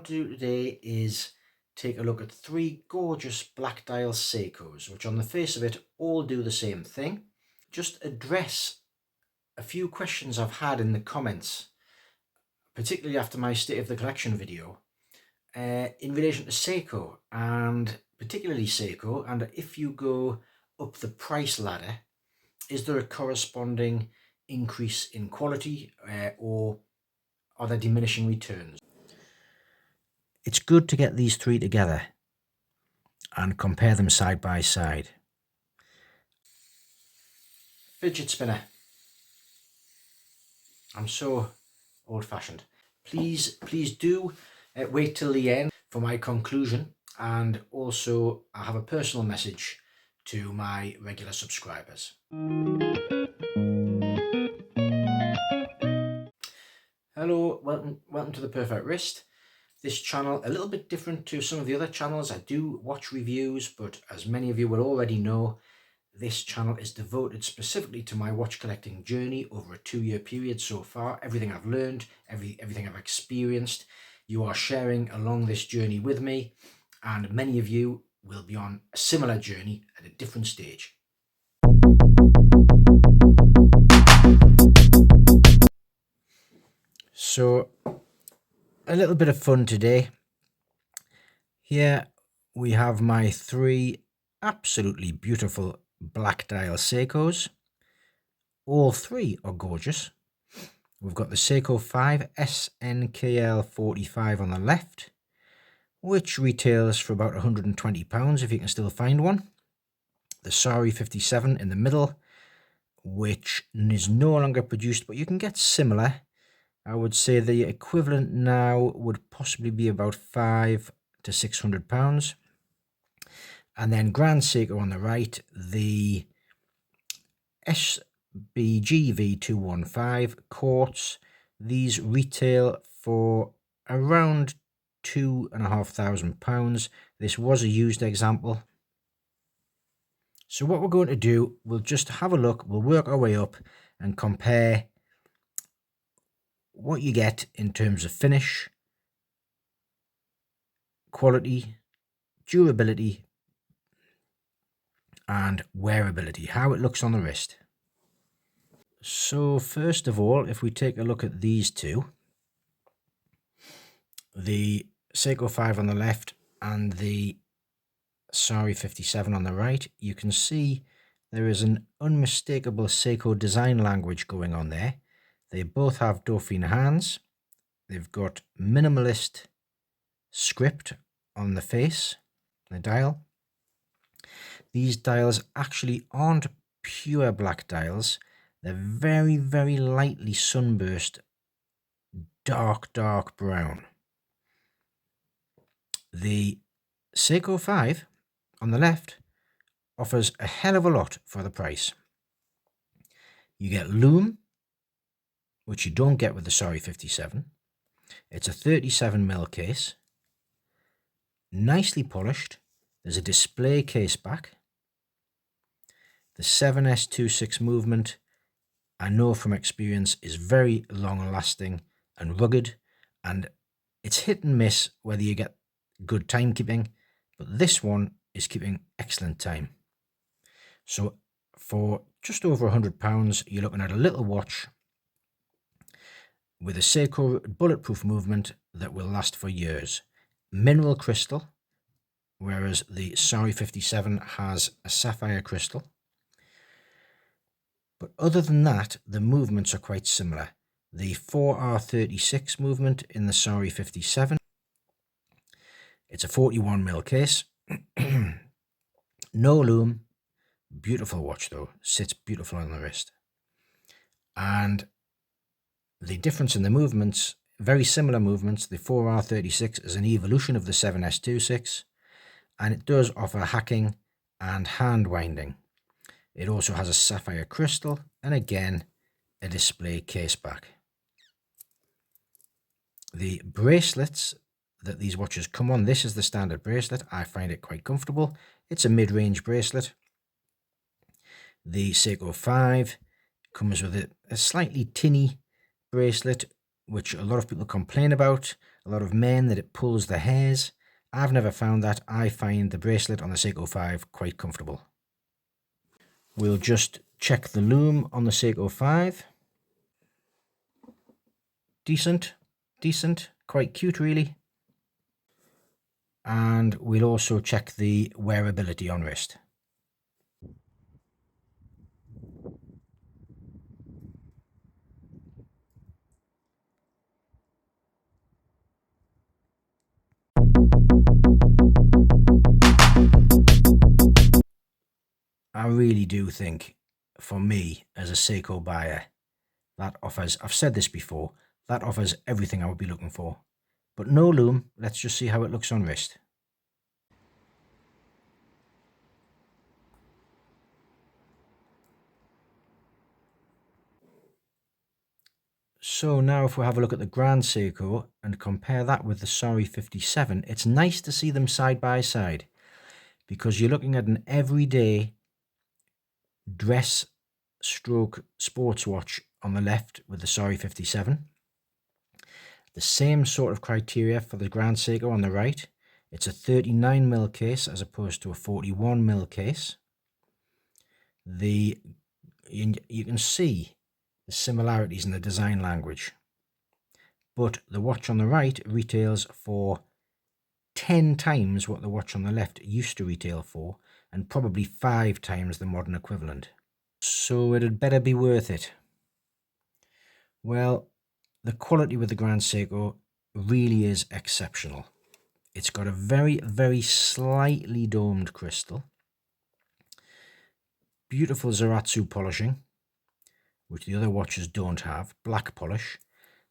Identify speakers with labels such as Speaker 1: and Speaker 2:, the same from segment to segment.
Speaker 1: want to do today is take a look at three gorgeous black dial Seikos, which on the face of it all do the same thing. Just address a few questions I've had in the comments, particularly after my State of the Collection video, in relation to Seiko, and particularly Seiko, and if you go up the price ladder, is there a corresponding increase in quality or are there diminishing returns? It's good to get these three together and compare them side by side. Fidget spinner. I'm so old-fashioned. Please do wait till the end for my conclusion, and also I have a personal message to my regular subscribers. Hello, welcome to The Perfect Wrist. This channel, a little bit different to some of the other channels. I do watch reviews, but as many of you will already know, this channel is devoted specifically to my watch collecting journey over a 2-year period so far. Everything I've learned, everything I've experienced, you are sharing along this journey with me, and many of you will be on a similar journey at a different stage. So, a little bit of fun today. Here we have my three absolutely beautiful black dial Seikos. All three are gorgeous. We've got the Seiko 5 SNKL 45 on the left, which retails for about £120 if you can still find one. The SARY 57 in the middle, which is no longer produced, but you can get similar. I would say the equivalent now would possibly be about £500 to £600. And then Grand Seiko on the right, the SBGV 215 Quartz. These retail for around £2,500. This was a used example. So what we're going to do, we'll just have a look, we'll work our way up and compare what you get in terms of finish, quality, durability, and wearability, how it looks on the wrist. So first of all, if we take a look at these two, the Seiko 5 on the left and the SARY 57 on the right, you can see there is an unmistakable Seiko design language going on there. They both have Dauphine hands. They've got minimalist script on the face, the dial. These dials actually aren't pure black dials. They're very, very lightly sunburst, dark brown. The Seiko 5 on the left offers a hell of a lot for the price. You get lume, which you don't get with the SARY 57. It's a 37mm case, nicely polished. There's a display case back. The 7S26 movement, I know from experience, is very long lasting and rugged, and it's hit and miss whether you get good timekeeping, but this one is keeping excellent time. So for just over £100, you're looking at a little watch with a Seiko bulletproof movement that will last for years. Mineral crystal, whereas the SARY 57 has a sapphire crystal. But other than that, the movements are quite similar. The 4R36 movement in the SARY 57. It's a 41mm case. No lume. Beautiful watch though. Sits beautiful on the wrist. And the difference in the movements, very similar movements. The 4R36 is an evolution of the 7S26. And it does offer hacking and hand winding. It also has a sapphire crystal and again a display case back. The bracelets that these watches come on, this is the standard bracelet. I find it quite comfortable. It's a mid-range bracelet. The Seiko 5 comes with a slightly tinny bracelet, which a lot of people complain about. a lot of men that it pulls the hairs. I've never found that. I find the bracelet on the Seiko 5 quite comfortable. We'll just check the loom on the Seiko 5. Decent, quite cute really. And we'll also check the wearability on wrist. I really do think, for me as a Seiko buyer, that offers, I've said this before, that offers everything I would be looking for. But no loom. Let's just see how it looks on wrist. So now if we have a look at the Grand Seiko and compare that with the SARY 57, it's nice to see them side by side, because you're looking at an everyday dress stroke sports watch on the left with the SARY 57. The same sort of criteria for the Grand Seiko on the right. It's a 39mm case as opposed to a 41mm case. You can see the similarities in the design language. But the watch on the right retails for 10 times what the watch on the left used to retail for, and probably 5 times the modern equivalent. So it'd better be worth it. Well, the quality with the Grand Seiko really is exceptional. It's got a very slightly domed crystal. Beautiful Zaratsu polishing, which the other watches don't have. Black polish.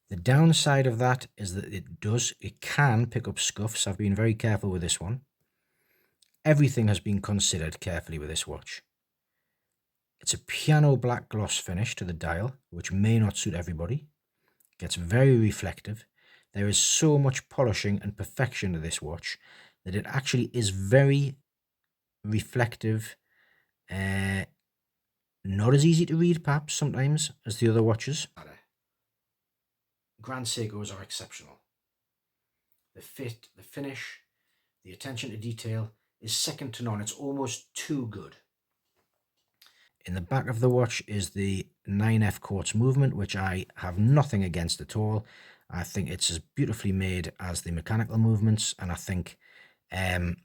Speaker 1: The downside of that is that it can pick up scuffs. I've been very careful with this one. Everything has been considered carefully with this watch. It's a piano black gloss finish to the dial, which may not suit everybody. It gets very reflective. There is so much polishing and perfection to this watch that it actually is very reflective. Not as easy to read perhaps sometimes as the other watches. Grand Seikos are exceptional. The fit, the finish, the attention to detail is second to none. It's almost too good. In the back of the watch is the 9F quartz movement, which I have nothing against at all. I think it's as beautifully made as the mechanical movements, and I think a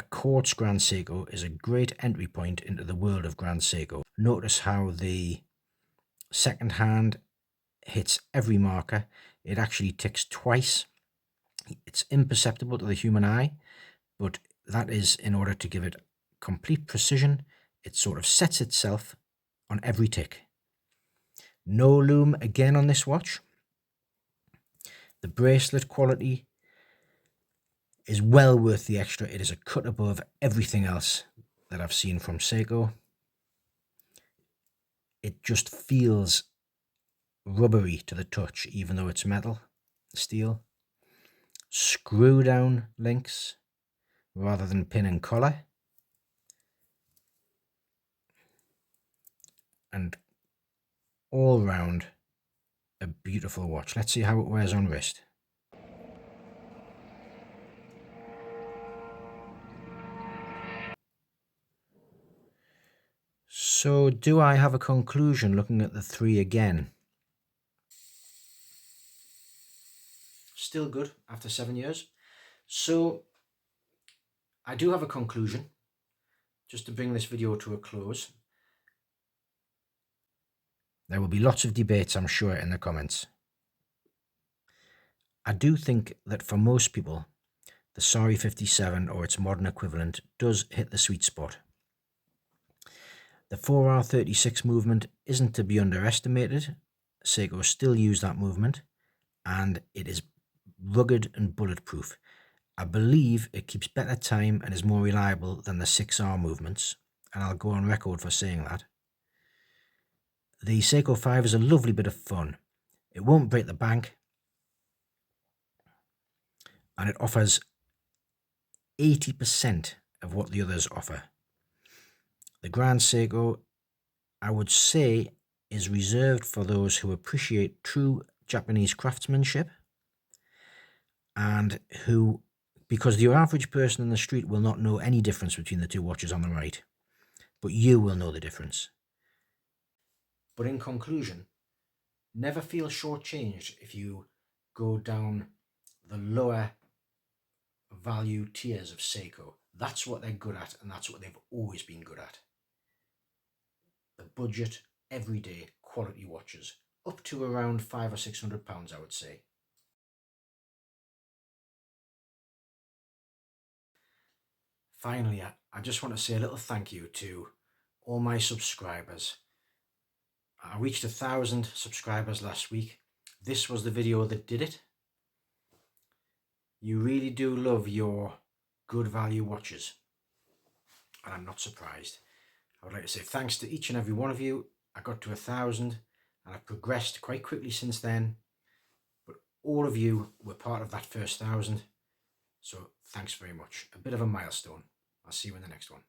Speaker 1: quartz Grand Seiko is a great entry point into the world of Grand Seiko. Notice how the second hand hits every marker. It actually ticks twice. It's imperceptible to the human eye, but that is in order to give it complete precision. It sort of sets itself on every tick. No loom again on this watch. The bracelet quality is well worth the extra. It is a cut above everything else that I've seen from Seiko. It just feels rubbery to the touch, even though it's metal, steel. Screw down links rather than pin and collar. And all round a beautiful watch. Let's see how it wears on wrist. So do I have a conclusion looking at the three again? Still good after 7 years. So I do have a conclusion, just to bring this video to a close. There will be lots of debates, I'm sure, in the comments. I do think that for most people, the SARY 57 or its modern equivalent does hit the sweet spot. The 4R36 movement isn't to be underestimated. Seiko still use that movement, and it is rugged and bulletproof. I believe it keeps better time and is more reliable than the 6R movements, and I'll go on record for saying that. The Seiko 5 is a lovely bit of fun. It won't break the bank, and it offers 80% of what the others offer. The Grand Seiko, I would say, is reserved for those who appreciate true Japanese craftsmanship and who, because your average person in the street will not know any difference between the two watches on the right, but you will know the difference. But in conclusion, never feel shortchanged if you go down the lower value tiers of Seiko. That's what they're good at, and that's what they've always been good at. The budget, everyday quality watches, up to around £500 or £600, I would say. Finally, I just want to say a little thank you to all my subscribers. I reached 1,000 subscribers last week. This was the video that did it. You really do love your good value watches, and I'm not surprised. I would like to say thanks to each and every one of you. I got to 1,000 and I've progressed quite quickly since then, but all of you were part of that first 1,000, so thanks very much. A bit of a milestone. I'll see you in the next one.